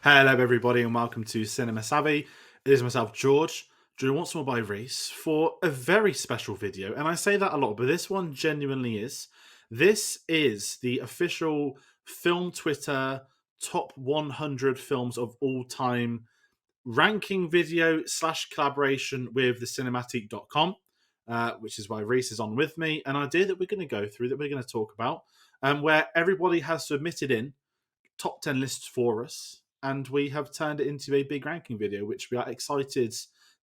Hello, everybody, and welcome to Cinema Savvy. It is myself, George, joined once more by Reece for a very special video. And I say that a lot, but this one genuinely is. This is the official Film Twitter top 100 films of all time ranking video slash collaboration with the cinematique.com, which is why Reece is on with me. An idea that we're going to go through, that we're going to talk about, where everybody has submitted in top 10 lists for us, and we have turned it into a big ranking video, which we are excited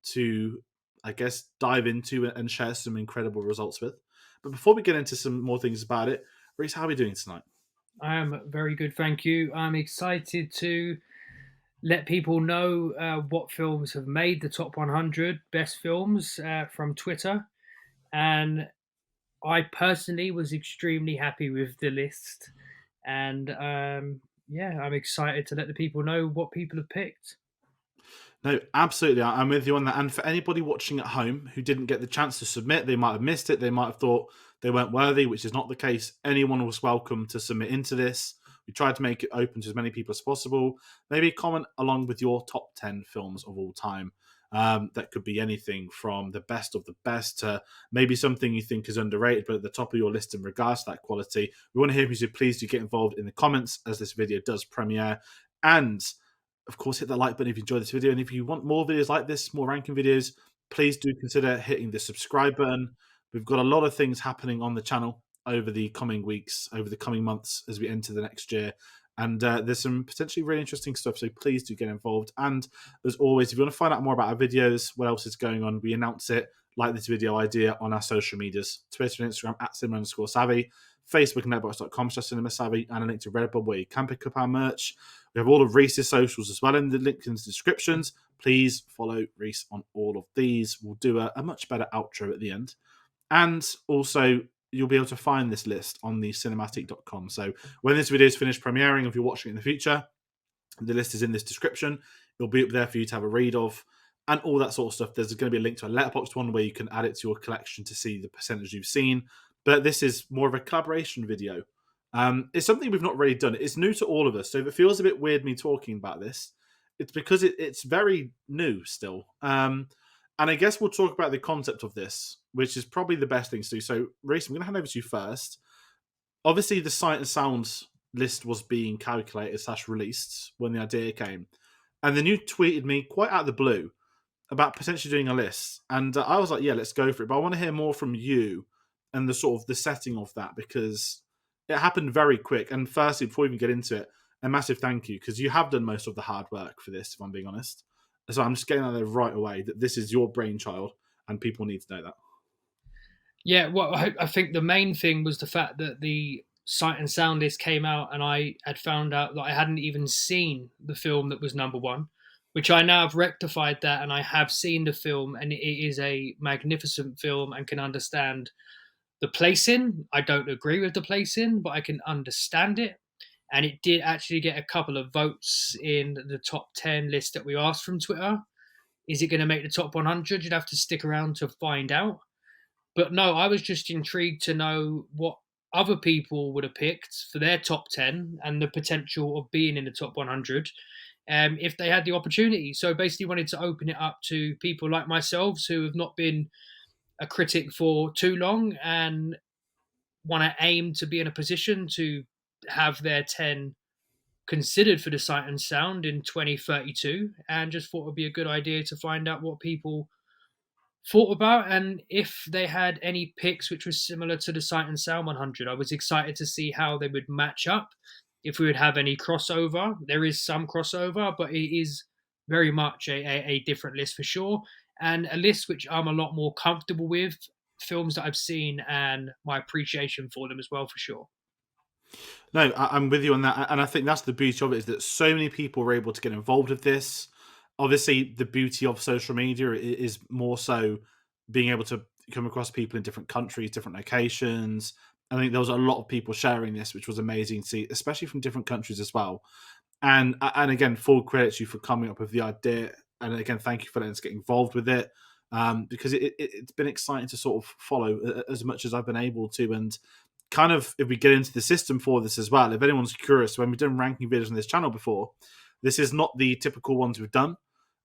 to, I guess, dive into and share some incredible results with. But before we get into some more things about it, Reece, how are we doing tonight? I am very good, thank you. I'm excited to let people know what films have made the top 100 best films from Twitter. And I personally was extremely happy with the list. And yeah, I'm excited to let the people know what people have picked. No, absolutely. I'm with you on that. And for anybody watching at home who didn't get the chance to submit, they might have missed it. They might have thought they weren't worthy, which is not the case. Anyone was welcome to submit into this. We tried to make it open to as many people as possible. Maybe comment along with your top 10 films of all time. That could be anything from the best of the best to maybe something you think is underrated, but at the top of your list in regards to that quality. We want to hear from you, so please do get involved in the comments as this video does premiere. And of course, hit that like button if you enjoyed this video. And if you want more videos like this, more ranking videos, please do consider hitting the subscribe button. We've got a lot of things happening on the channel over the coming weeks, over the coming months as we enter the next year. And there's some potentially really interesting stuff, so please do get involved. And as always, if you want to find out more about our videos, what else is going on, we announce it, like this video idea, on our social medias, Twitter and Instagram at cinema_savvy, Facebook and netbox.com/cinemasavvy, and a link to Redbubble where you can pick up our merch. We have all of Reece's socials as well in the link in the descriptions. Please follow Reece on all of these. We'll do a much better outro at the end. And also, you'll be able to find this list on the cinematic.com. So when this video is finished premiering, if you're watching it in the future, the list is in this description. It'll be up there for you to have a read of and all that sort of stuff. There's going to be a link to a letterboxd one where you can add it to your collection to see the percentage you've seen. But this is more of a collaboration video. It's something we've not really done. It's new to all of us. So if it feels a bit weird me talking about this, it's because it's very new still. And I guess we'll talk about the concept of this, which is probably the best thing to do. So, Reece, I'm going to hand over to you first. Obviously, the Sight and Sounds list was being calculated / released when the idea came. And then you tweeted me quite out of the blue about potentially doing a list. And I was like, yeah, let's go for it. But I want to hear more from you and the sort of the setting of that, because it happened very quick. And firstly, before we even get into it, a massive thank you, because you have done most of the hard work for this, if I'm being honest. So I'm just getting out there right away that this is your brainchild and people need to know that. Yeah, well, I think the main thing was the fact that the Sight and Sound list came out, and I had found out that I hadn't even seen the film that was number one, which I now have rectified that, and I have seen the film, and it is a magnificent film and can understand the placing. I don't agree with the placing, but I can understand it. And it did actually get a couple of votes in the top 10 list that we asked from Twitter. Is it going to make the top 100? You'd have to stick around to find out. But no, I was just intrigued to know what other people would have picked for their top 10 and the potential of being in the top 100 if they had the opportunity. So basically wanted to open it up to people like myself who have not been a critic for too long and want to aim to be in a position to have their 10 considered for the Sight and Sound in 2032, and just thought it would be a good idea to find out what people thought about and if they had any picks which was similar to the Sight and Sound 100. I was excited to see how they would match up, if we would have any crossover. There is some crossover, but it is very much a different list for sure, and a list which I'm a lot more comfortable with, films that I've seen and my appreciation for them as well, for sure. No, I'm with you on that. And I think that's the beauty of it, is that so many people were able to get involved with this. Obviously, the beauty of social media is more so being able to come across people in different countries, different locations. I think there was a lot of people sharing this, which was amazing to see, especially from different countries as well. And again, full credit to you for coming up with the idea. And again, thank you for letting us get involved with it, because it's been exciting to sort of follow as much as I've been able to. And kind of, if we get into the system for this as well, if anyone's curious, when we've done ranking videos on this channel before, This is not the typical ones we've done.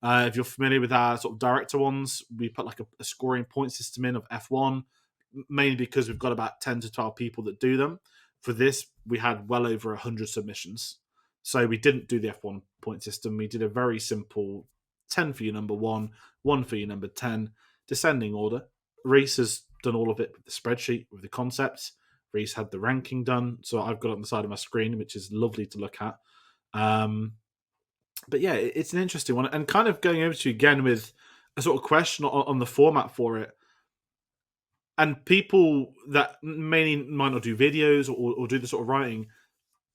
If you're familiar with our sort of director ones, we put like a scoring point system in of F1, mainly because we've got about 10 to 12 people that do them. For this, we had well over 100 submissions. So we didn't do the F1 point system. We did a very simple 10 for your number one for your number 10, descending order. Reece has done all of it with the spreadsheet, with the concepts. Reece had the ranking done. So I've got it on the side of my screen, which is lovely to look at. But yeah, it's an interesting one. And kind of going over to you again with a sort of question on the format for it. And people that mainly might not do videos or do the sort of writing,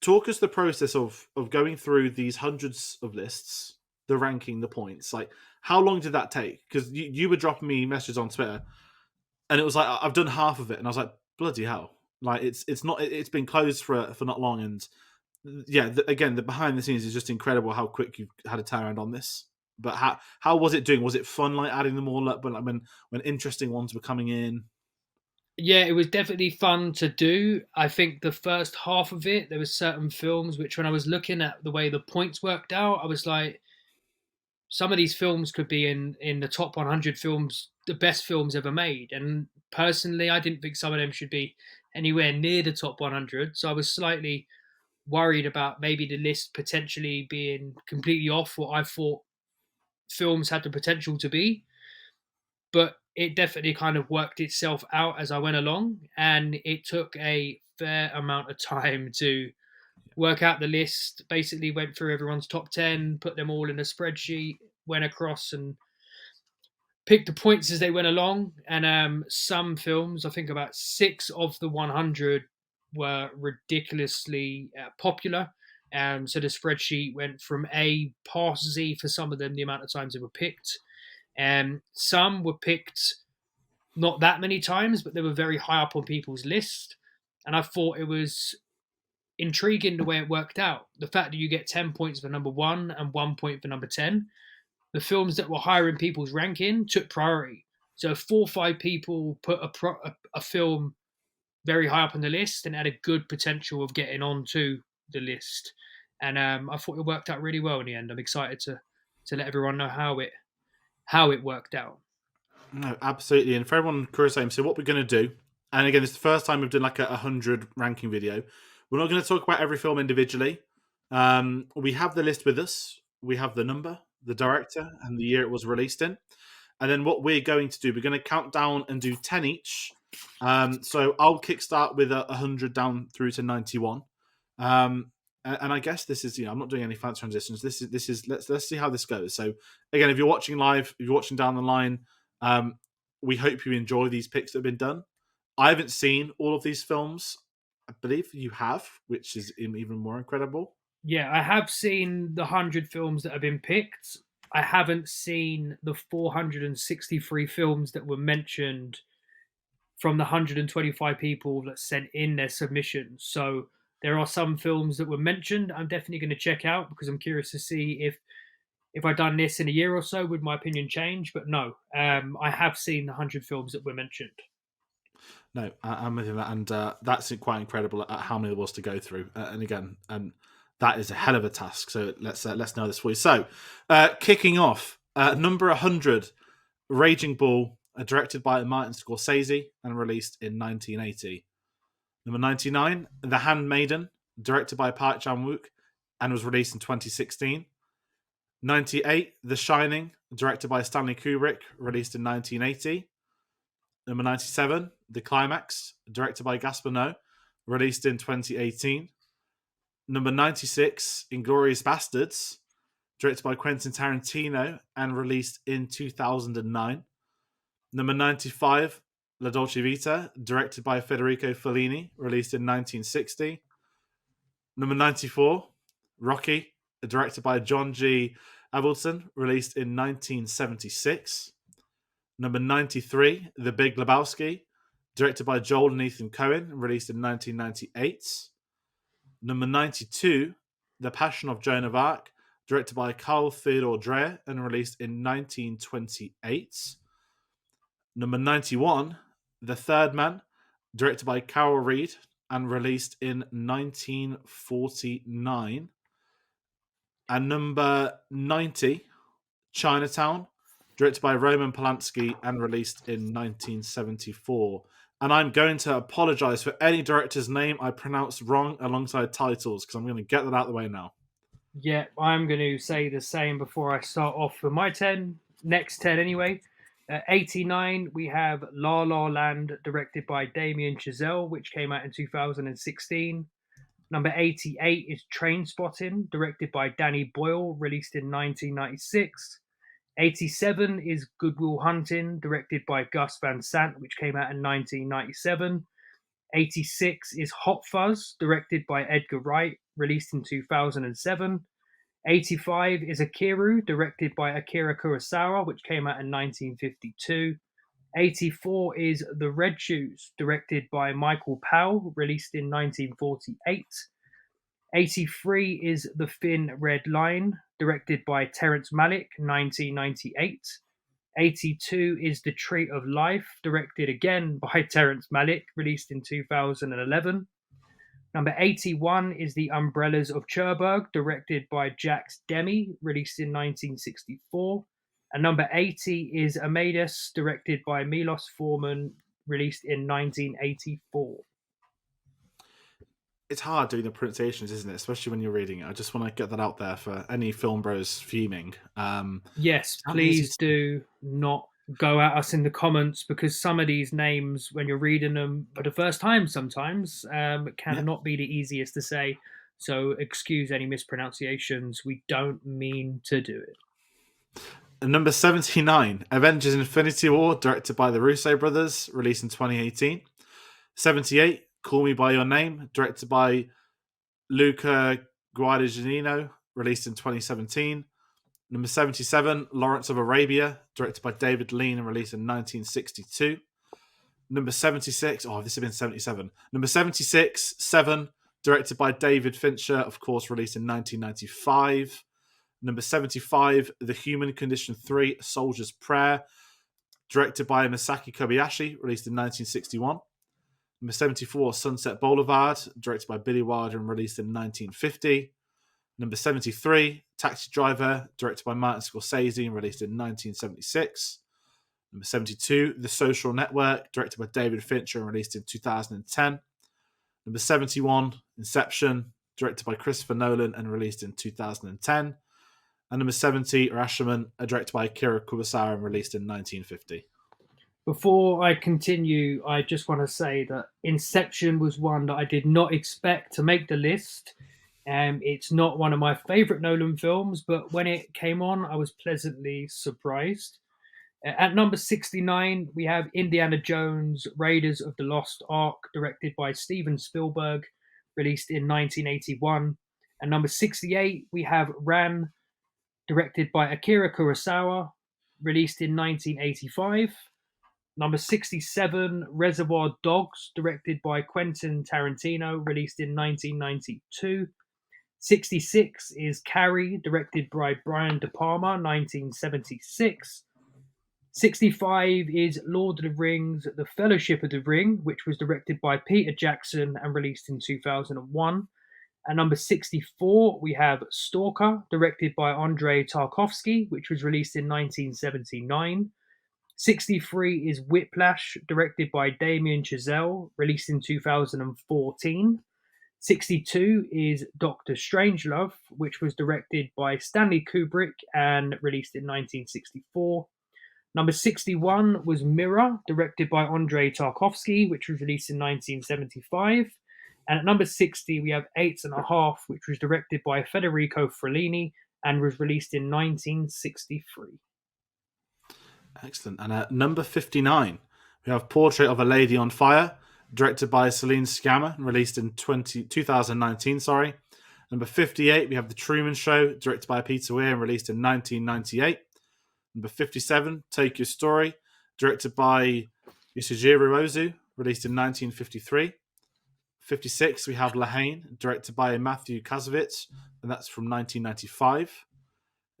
talk us the process of going through these hundreds of lists, the ranking, the points. Like, how long did that take? Because you were dropping me messages on Twitter, and it was like I've done half of it, and I was like, bloody hell! Like it's not it's been closed for not long, and yeah, again, the behind the scenes is just incredible how quick you've had a turnaround on this. But how was it doing? Was it fun, like adding them all up, when interesting ones were coming in? Yeah, it was definitely fun to do. I think the first half of it, there were certain films which, when I was looking at the way the points worked out, I was like, some of these films could be in the top 100 films, the best films ever made. And personally, I didn't think some of them should be anywhere near the top 100. So I was slightly worried about maybe the list potentially being completely off what I thought films had the potential to be. But it definitely kind of worked itself out as I went along, and it took a fair amount of time to work out the list. Basically, went through everyone's top 10, put them all in a spreadsheet, went across and picked the points as they went along. And some films, I think about 6 of the 100 were ridiculously popular. So the spreadsheet went from A past Z for some of them, the amount of times they were picked. Some were picked not that many times, but they were very high up on people's list. And I thought it was intriguing the way it worked out. The fact that you get 10 points for number one and 1 point for number 10. The films that were higher in people's ranking took priority. So if 4 or 5 people put a film very high up on the list and had a good potential of getting onto the list. And I thought it worked out really well in the end. I'm excited to let everyone know how it worked out. No, absolutely. And for everyone curious, so what we're going to do, and again, it's the first time we've done like a 100 ranking video. We're not going to talk about every film individually. We have the list with us. We have the number, the director, and the year it was released in. And then what we're going to do, we're going to count down and do 10 each. So I'll kickstart with 100 down through to 91. And I guess this is, I'm not doing any fancy transitions. This is let's see how this goes. So again, if you're watching live, if you're watching down the line, we hope you enjoy these picks that have been done. I haven't seen all of these films. I believe you have, which is even more incredible. Yeah, I have seen the 100 films that have been picked. I haven't seen the 463 films that were mentioned from the 125 people that sent in their submissions. So there are some films that were mentioned I'm definitely going to check out, because I'm curious to see if I'd done this in a year or so, would my opinion change? But no, I have seen the 100 films that were mentioned. No, I'm with you, and that's quite incredible at how many there was to go through. And again, that is a hell of a task. So let's know this for you. So, kicking off, number 100, Raging Bull, directed by Martin Scorsese and released in 1980. Number 99, The Handmaiden, directed by Park Chan-wook and was released in 2016. 98, The Shining, directed by Stanley Kubrick, released in 1980. Number 97, The Climax, directed by Gaspar Noé, released in 2018. Number 96, Inglourious Bastards, directed by Quentin Tarantino and released in 2009. Number 95, La Dolce Vita, directed by Federico Fellini, released in 1960. Number 94, Rocky, directed by John G. Avildsen, released in 1976. Number 93, The Big Lebowski, directed by Joel and Ethan Coen, released in 1998. Number 92, The Passion of Joan of Arc, directed by Carl Theodor Dreyer and released in 1928. Number 91, The Third Man, directed by Carol Reed and released in 1949. And number 90, Chinatown, directed by Roman Polanski and released in 1974. And I'm going to apologise for any director's name I pronounced wrong alongside titles, because I'm going to get that out of the way now. Yeah, I'm going to say the same before I start off for my 10. Next 10 anyway. 89, we have La La Land, directed by Damien Chazelle, which came out in 2016. Number 88 is Trainspotting, directed by Danny Boyle, released in 1996. 87 is Good Will Hunting, directed by Gus Van Sant, which came out in 1997. 86 is Hot Fuzz, directed by Edgar Wright, released in 2007. 85 is Akiru, directed by Akira Kurosawa, which came out in 1952. 84 is The Red Shoes, directed by Michael Powell, released in 1948. 83 is The Thin Red Line, directed by Terrence Malick, 1998. 82 is The Tree of Life, directed again by Terrence Malick, released in 2011. Number 81 is The Umbrellas of Cherbourg, directed by Jacques Demy, released in 1964. And number 80 is Amadeus, directed by Milos Forman, released in 1984. It's hard doing the pronunciations, isn't it? Especially when you're reading it. I just want to get that out there for any film bros fuming. Yes, please do not go at us in the comments, because some of these names, when you're reading them for the first time, sometimes cannot be the easiest to say. So excuse any mispronunciations. We don't mean to do it. And number 79, Avengers Infinity War, directed by the Russo brothers, released in 2018. 78, Call Me By Your Name, directed by Luca Guadagnino, released in 2017. Number 77, Lawrence of Arabia, directed by David Lean and released in 1962. Number 76, this has been 77. Number 76, Seven, directed by David Fincher, of course, released in 1995. Number 75, The Human Condition 3, A Soldier's Prayer, directed by Masaki Kobayashi, released in 1961. Number 74, Sunset Boulevard, directed by Billy Wilder and released in 1950. Number 73, Taxi Driver, directed by Martin Scorsese and released in 1976. Number 72, The Social Network, directed by David Fincher and released in 2010. Number 71, Inception, directed by Christopher Nolan and released in 2010. And number 70, Rashomon, directed by Akira Kurosawa and released in 1950. Before I continue, I just want to say that Inception was one that I did not expect to make the list. It's not one of my favourite Nolan films, but when it came on, I was pleasantly surprised. At number 69, we have Indiana Jones, Raiders of the Lost Ark, directed by Steven Spielberg, released in 1981. And number 68, we have Ran, directed by Akira Kurosawa, released in 1985. Number 67, Reservoir Dogs, directed by Quentin Tarantino, released in 1992. 66 is Carrie, directed by Brian De Palma, 1976. 65 is Lord of the Rings, The Fellowship of the Ring, which was directed by Peter Jackson and released in 2001. At number 64, we have Stalker, directed by Andrei Tarkovsky, which was released in 1979. 63 is Whiplash, directed by Damien Chazelle, released in 2014. 62 is Doctor Strangelove, which was directed by Stanley Kubrick and released in 1964. Number 61 was Mirror, directed by Andrei Tarkovsky, which was released in 1975. And at number 60, we have Eight and a Half, which was directed by Federico Fellini and was released in 1963. Excellent. And at number 59, we have Portrait of a Lady on Fire, directed by Celine Sciamma and released in 2019. Number 58, we have The Truman Show, directed by Peter Weir and released in 1998. Number 57, Tokyo Story, directed by Yasujiro Ozu, released in 1953. 56, we have La Haine, directed by Matthew Kassovitz, and that's from 1995.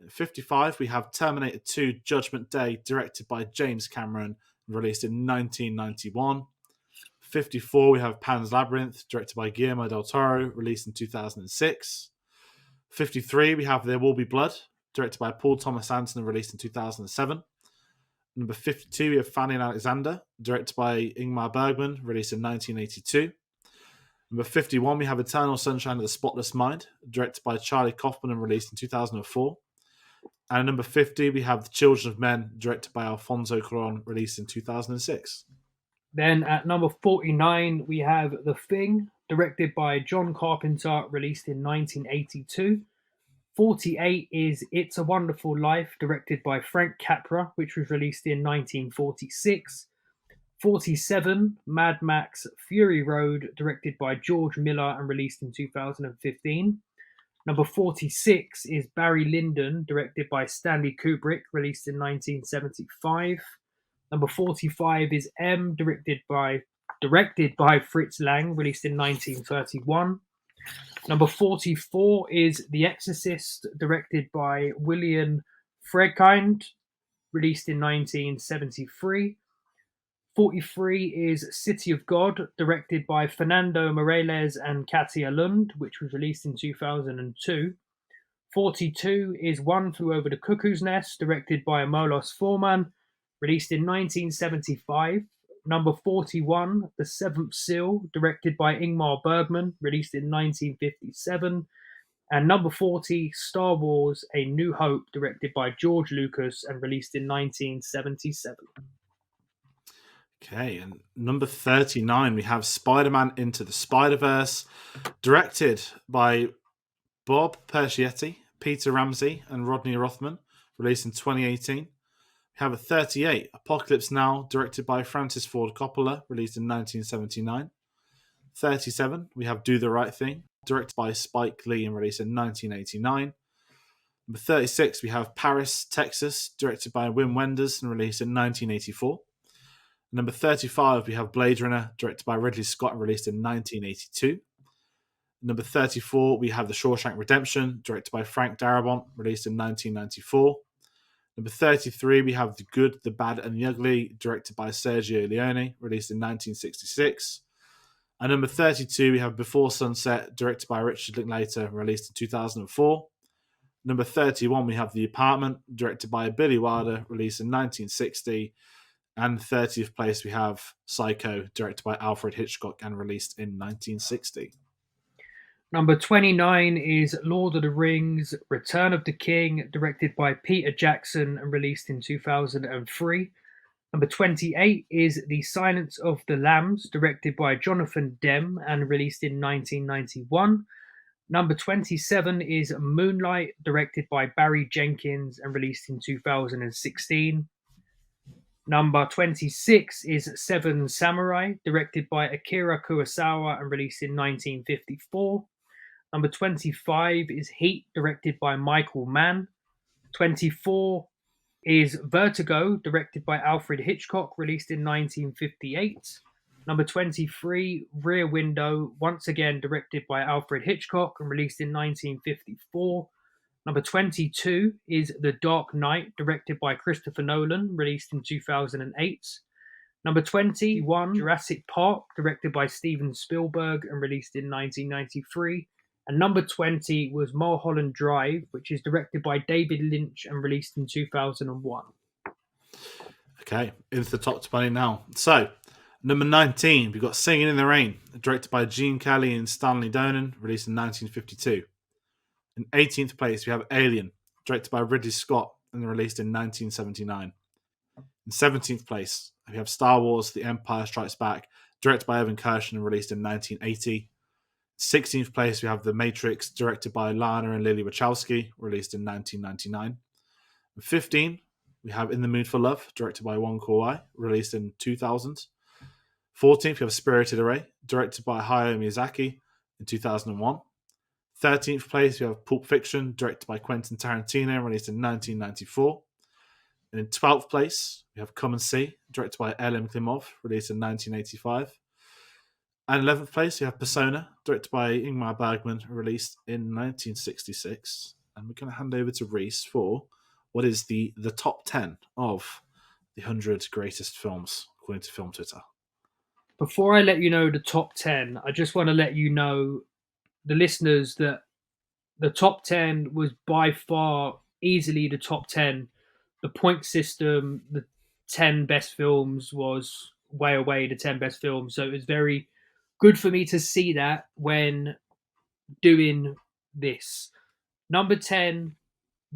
55, we have Terminator 2 Judgment Day, directed by James Cameron, released in 1991. 54, we have Pan's Labyrinth, directed by Guillermo del Toro, released in 2006. 53, we have There Will Be Blood, directed by Paul Thomas Anderson and released in 2007. Number 52, we have Fanny and Alexander, directed by Ingmar Bergman, released in 1982. Number 51, we have Eternal Sunshine of the Spotless Mind, directed by Charlie Kaufman and released in 2004. And number 50, we have The Children of Men, directed by Alfonso Cuarón, released in 2006. Then at number 49, we have The Thing, directed by John Carpenter, released in 1982. 48 is It's a Wonderful Life, directed by Frank Capra, which was released in 1946. 47, Mad Max Fury Road, directed by George Miller and released in 2015. Number 46 is Barry Lyndon, directed by Stanley Kubrick, released in 1975. Number 45 is M, directed by Fritz Lang, released in 1931. Number 44 is The Exorcist, directed by William Friedkin, released in 1973. 43 is City of God, directed by Fernando Meirelles and Katia Lund, which was released in 2002. 42 is One Flew Over the Cuckoo's Nest, directed by Milos Forman, released in 1975. Number 41, The Seventh Seal, directed by Ingmar Bergman, released in 1957. And number 40, Star Wars A New Hope, directed by George Lucas and released in 1977. Okay, and number 39, we have Spider-Man Into the Spider-Verse, directed by Bob Persichetti, Peter Ramsey, and Rodney Rothman, released in 2018. We have a 38, Apocalypse Now, directed by Francis Ford Coppola, released in 1979. 37, we have Do the Right Thing, directed by Spike Lee and released in 1989. Number 36, we have Paris, Texas, directed by Wim Wenders and released in 1984. Number 35, we have Blade Runner, directed by Ridley Scott and released in 1982. Number 34, we have The Shawshank Redemption, directed by Frank Darabont, released in 1994. Number 33, we have The Good, the Bad, and the Ugly, directed by Sergio Leone, released in 1966. And number 32, we have Before Sunset, directed by Richard Linklater, released in 2004. Number 31, we have The Apartment, directed by Billy Wilder, released in 1960. And 30th place, we have Psycho, directed by Alfred Hitchcock and released in 1960. Number 29 is Lord of the Rings, Return of the King, directed by Peter Jackson and released in 2003. Number 28 is The Silence of the Lambs, directed by Jonathan Demme and released in 1991. Number 27 is Moonlight, directed by Barry Jenkins and released in 2016. Number 26 is Seven Samurai, directed by Akira Kurosawa and released in 1954. Number 25 is Heat, directed by Michael Mann. 24 is Vertigo, directed by Alfred Hitchcock, released in 1958. Number 23, Rear Window, once again directed by Alfred Hitchcock and released in 1954. Number 22 is The Dark Knight, directed by Christopher Nolan, released in 2008. Number 21, Jurassic Park, directed by Steven Spielberg and released in 1993. And number 20 was Mulholland Drive, which is directed by David Lynch and released in 2001. Okay, into the top 20 now. So, number 19, we've got Singing in the Rain, directed by Gene Kelly and Stanley Donen, released in 1952. In 18th place, we have Alien, directed by Ridley Scott and released in 1979. In 17th place, we have Star Wars The Empire Strikes Back, directed by Evan Kirshner and released in 1980. 16th place, we have The Matrix, directed by Lana and Lily Wachowski, released in 1999. 15, we have In the Mood for Love, directed by Wong Kar-wai, released in 2000. 14th, we have Spirited Away, directed by Hayao Miyazaki in 2001. 13th place, we have Pulp Fiction, directed by Quentin Tarantino, released in 1994. And in 12th place, we have Come and See, directed by L.M. Klimov, released in 1985. And 11th place, we have Persona, directed by Ingmar Bergman, released in 1966. And we're going to hand over to Reece for what is the top 10 of the 100 greatest films, according to Film Twitter. Before I let you know the top 10, I just want to let you know, the listeners, that the top 10 was by far easily the top 10. The point system, the 10 best films was way away the 10 best films. So it was very good for me to see that when doing this. Number 10,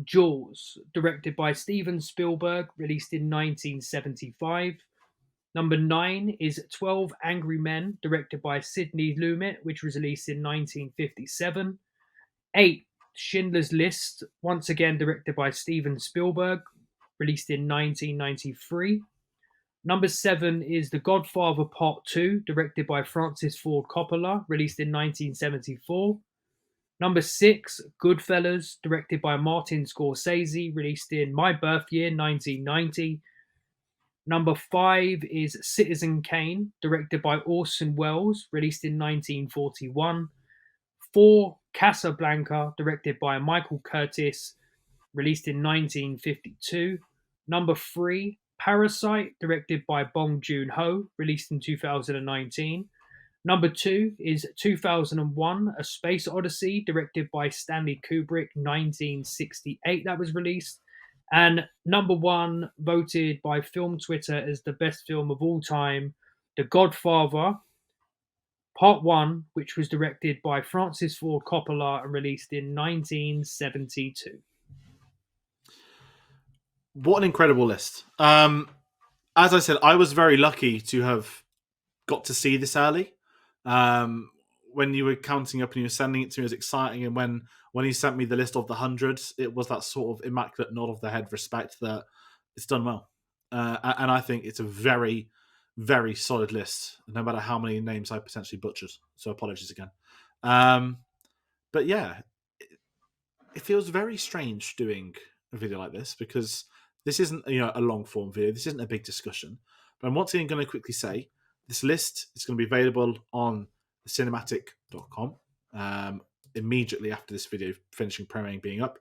Jaws, directed by Steven Spielberg, released in 1975. Number 9 is 12 Angry Men, directed by Sidney Lumet, which was released in 1957. 8, Schindler's List, once again directed by Steven Spielberg, released in 1993. Number 7 is The Godfather Part 2, directed by Francis Ford Coppola, released in 1974. Number 6, Goodfellas, directed by Martin Scorsese, released in my birth year, 1990. Number 5 is Citizen Kane, directed by Orson Welles, released in 1941. 4, Casablanca, directed by Michael Curtis, released in 1952. Number 3, Parasite, directed by Bong Joon-ho, released in 2019. Number 2 is 2001, A Space Odyssey, directed by Stanley Kubrick, 1968, that was released. And number 1, voted by Film Twitter as the best film of all time, The Godfather, Part 1, which was directed by Francis Ford Coppola and released in 1972. What an incredible list. As I said, I was very lucky to have got to see this early. When you were counting up and you were sending it to me, it was exciting. And when he sent me the list of the hundreds, it was that sort of immaculate nod of the head respect that it's done well. And I think it's a very, very solid list, no matter how many names I potentially butchered. So apologies again. But yeah, it feels very strange doing a video like this because this isn't a long form video. This isn't a big discussion. But I'm once again going to quickly say this list is going to be available on cinematic.com immediately after this video finishing premiering being up.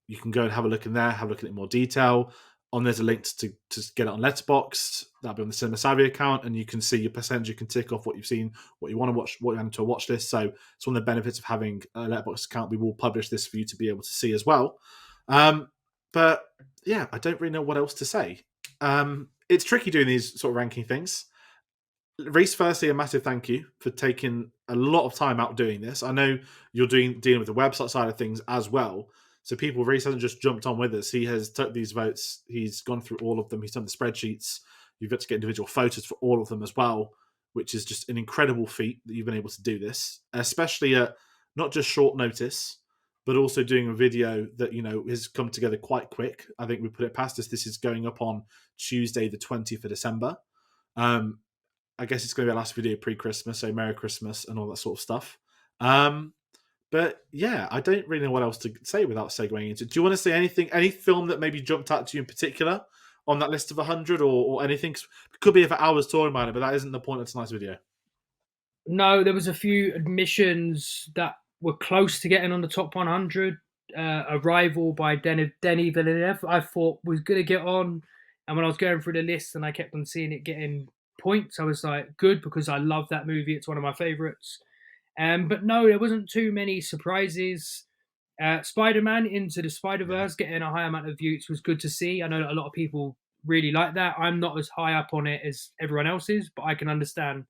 You can go and have a look in there, have a look at it in more detail. There's a link to get it on Letterboxd. That'll be on the Cinema Savvy account, and you can see your percentage. You can tick off what you've seen, what you want to watch, what you add to a watch list. So it's one of the benefits of having a Letterboxd account. We will publish this for you to be able to see as well. But yeah, I don't really know what else to say. It's tricky doing these sort of ranking things. Reece, firstly, a massive thank you for taking a lot of time out doing this. I know you're dealing with the website side of things as well. So Reece hasn't just jumped on with us. He has took these votes. He's gone through all of them. He's done the spreadsheets. You've got to get individual photos for all of them as well, which is just an incredible feat that you've been able to do this, especially at not just short notice, but also doing a video that, has come together quite quick. I think we put it past us. This is going up on Tuesday, the 20th of December. I guess it's going to be our last video pre-Christmas, so Merry Christmas and all that sort of stuff. But yeah, I don't really know what else to say without segueing into it. Do you want to say anything, any film that maybe jumped out to you in particular on that list of 100 or anything? It could be for hours talking about it, but that isn't the point of tonight's video. No, there was a few admissions that were close to getting on the top 100. Arrival by Denis Villeneuve, I thought was going to get on. And when I was going through the list and I kept on seeing it getting points, I was like, good, because I love that movie. It's one of my favorites. But no, there wasn't too many surprises. Spider-Man Into the Spider-Verse getting a high amount of views was good to see. I know that a lot of people really like that. I'm not as high up on it as everyone else is, but I can understand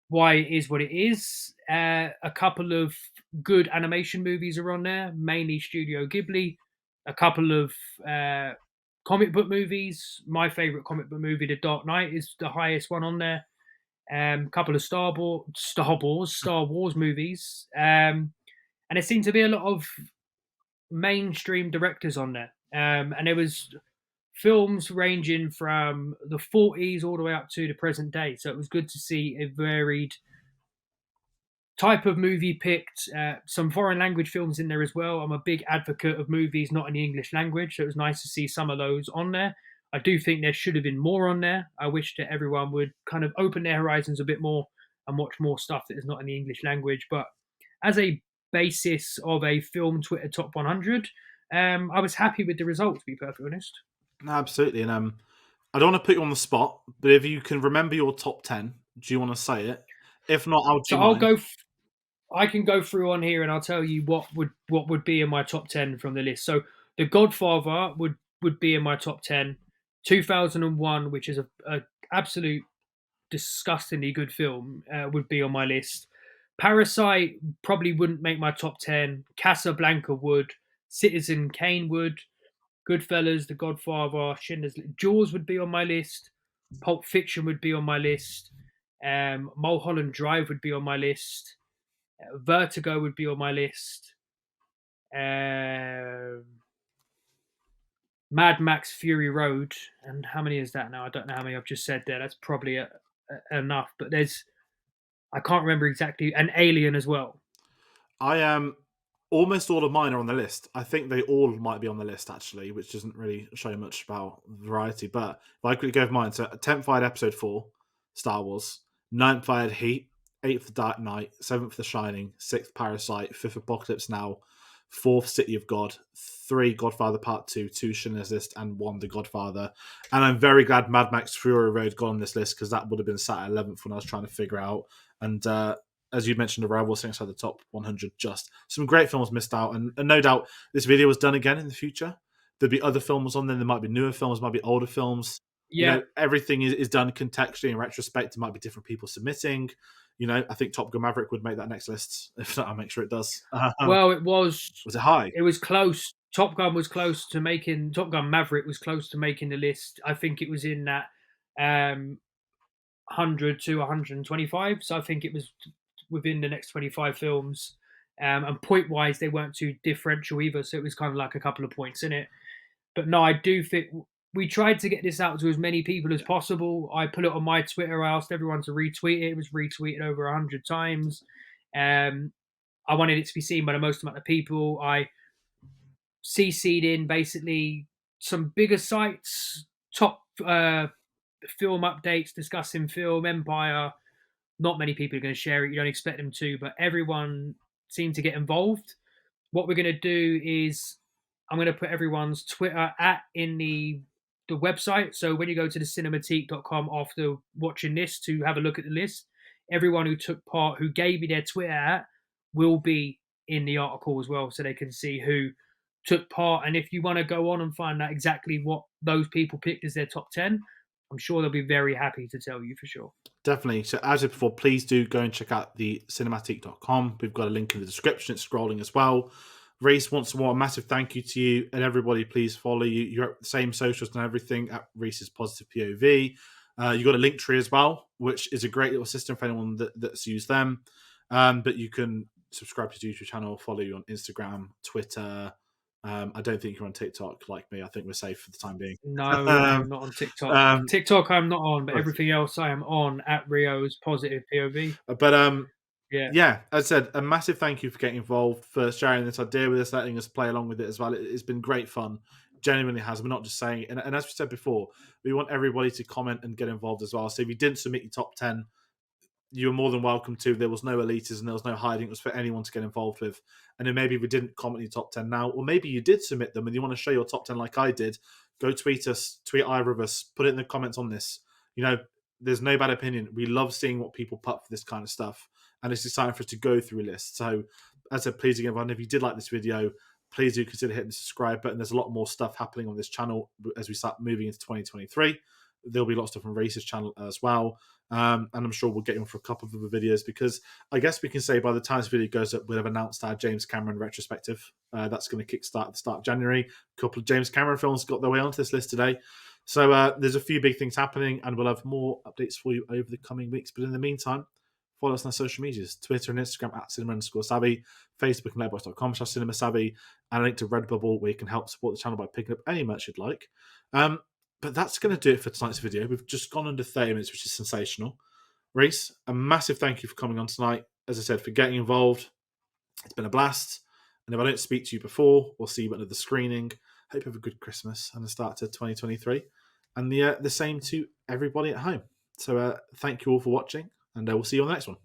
why it is what it is. A couple of good animation movies are on there, mainly Studio Ghibli. A couple of comic book movies. My favorite comic book movie, The Dark Knight, is the highest one on there. A couple of Star Wars movies, and there seemed to be a lot of mainstream directors on there, and there was films ranging from the 40s all the way up to the present day. So it was good to see a varied type of movie picked. Some foreign language films in there as well. I'm a big advocate of movies not in the English language, so it was nice to see some of those on there. I do think there should have been more on there. I wish that everyone would kind of open their horizons a bit more and watch more stuff that is not in the English language. But as a basis of a film Twitter top 100, I was happy with the result, to be perfectly honest. Absolutely. And I don't want to put you on the spot, but if you can remember your top 10, do you want to say it? If not, I'll do So I'll mine. go. I can go through on here and I'll tell you what would be in my top 10 from the list. So The Godfather would be in my top 10. 2001, which is a absolute disgustingly good film, would be on my list. Parasite probably wouldn't make my top 10. Casablanca would. Citizen Kane would. Goodfellas, The Godfather, Schindler's List. Jaws would be on my list. Pulp Fiction would be on my list. Mulholland Drive would be on my list. Vertigo would be on my list. Um Mad Max Fury Road. And how many is that now? I don't know how many I've just said there. That's probably enough. But I can't remember exactly. An Alien as well. I am almost all of mine are on the list. I think they all might be on the list actually, which doesn't really show much about variety. But if I quickly go with mine, so 10th I had Episode 4, Star Wars. 9th I had Heat. 8th The Dark Knight. 7th The Shining. 6th Parasite. 5th Apocalypse Now. 4th City of God. 3 Godfather Part 2. 2 Schindler's List, and 1 The Godfather. And I'm very glad Mad Max Fury Road got on this list, because that would have been sat at 11th when I was trying to figure out. And as you mentioned, Arrival sitting inside the top 100. Just some great films missed out, and no doubt this video was done again in the future. There'd be other films on there. There might be newer films, might be older films. Yeah. Everything is done contextually in retrospect. It might be different people submitting. I think Top Gun Maverick would make that next list. If not, I'll make sure it does. Well, it was. Was it high? It was close. Top Gun was close to making. Top Gun Maverick was close to making the list. I think it was in that 100 to 125. So I think it was within the next 25 films. And point wise, they weren't too differential either. So it was kind of like a couple of points in it. But no, I do think we tried to get this out to as many people as possible. I put it on my Twitter. I asked everyone to retweet it. It was retweeted over 100 times. I wanted it to be seen by the most amount of people. I CC'd in basically some bigger sites, top film updates discussing film, Empire. Not many people are going to share it. You don't expect them to, but everyone seemed to get involved. What we're going to do is I'm going to put everyone's Twitter in the website. So when you go to the cinematique.com after watching this to have a look at the list, everyone who took part, who gave me their Twitter will be in the article as well, so they can see who took part. And if you want to go on and find out exactly what those people picked as their top 10, I'm sure they'll be very happy to tell you for sure. Definitely. So as I said before, please do go and check out the cinematique.com. We've got a link in the description. It's scrolling as well. Reece, once more, a massive thank you to you, and everybody, please follow you. You're at the same socials and everything at Reece's Positive POV. You got a link tree as well, which is a great little system for anyone that's used them. But you can subscribe to the YouTube channel, follow you on Instagram, Twitter. I don't think you're on TikTok like me. I think we're safe for the time being. No, not on TikTok. TikTok I'm not on, but everything else I am on at Rio's Positive POV. But yeah, as I said, a massive thank you for getting involved, for sharing this idea with us, letting us play along with it as well. It's been great fun. Genuinely has. We're not just saying it. And as we said before, we want everybody to comment and get involved as well. So if you didn't submit your top 10, you're more than welcome to. There was no elitism and there was no hiding. It was for anyone to get involved with. And then maybe we didn't comment your top 10 now, or maybe you did submit them and you want to show your top 10 like I did, go tweet us, tweet either of us, put it in the comments on this. There's no bad opinion. We love seeing what people put for this kind of stuff. And it's exciting for us to go through a list. So as I said, please again, if you did like this video, please do consider hitting the subscribe button. There's a lot more stuff happening on this channel as we start moving into 2023. There'll be lots of stuff on Reece's channel as well. And I'm sure we'll get in for a couple of other videos, because I guess we can say by the time this video goes up, we'll have announced our James Cameron retrospective. That's going to kickstart at the start of January. A couple of James Cameron films got their way onto this list today. So there's a few big things happening, and we'll have more updates for you over the coming weeks. But in the meantime, follow us on our social medias, Twitter and Instagram at cinema_savvy, Facebook and letterboxd.com/cinemasavvy, and a link to Redbubble where you can help support the channel by picking up any merch you'd like. But that's going to do it for tonight's video. We've just gone under 30 minutes, which is sensational. Reece, a massive thank you for coming on tonight. As I said, for getting involved. It's been a blast. And if I don't speak to you before, we'll see you at the screening. Hope you have a good Christmas and a start to 2023. And the same to everybody at home. So thank you all for watching, and we'll see you on the next one.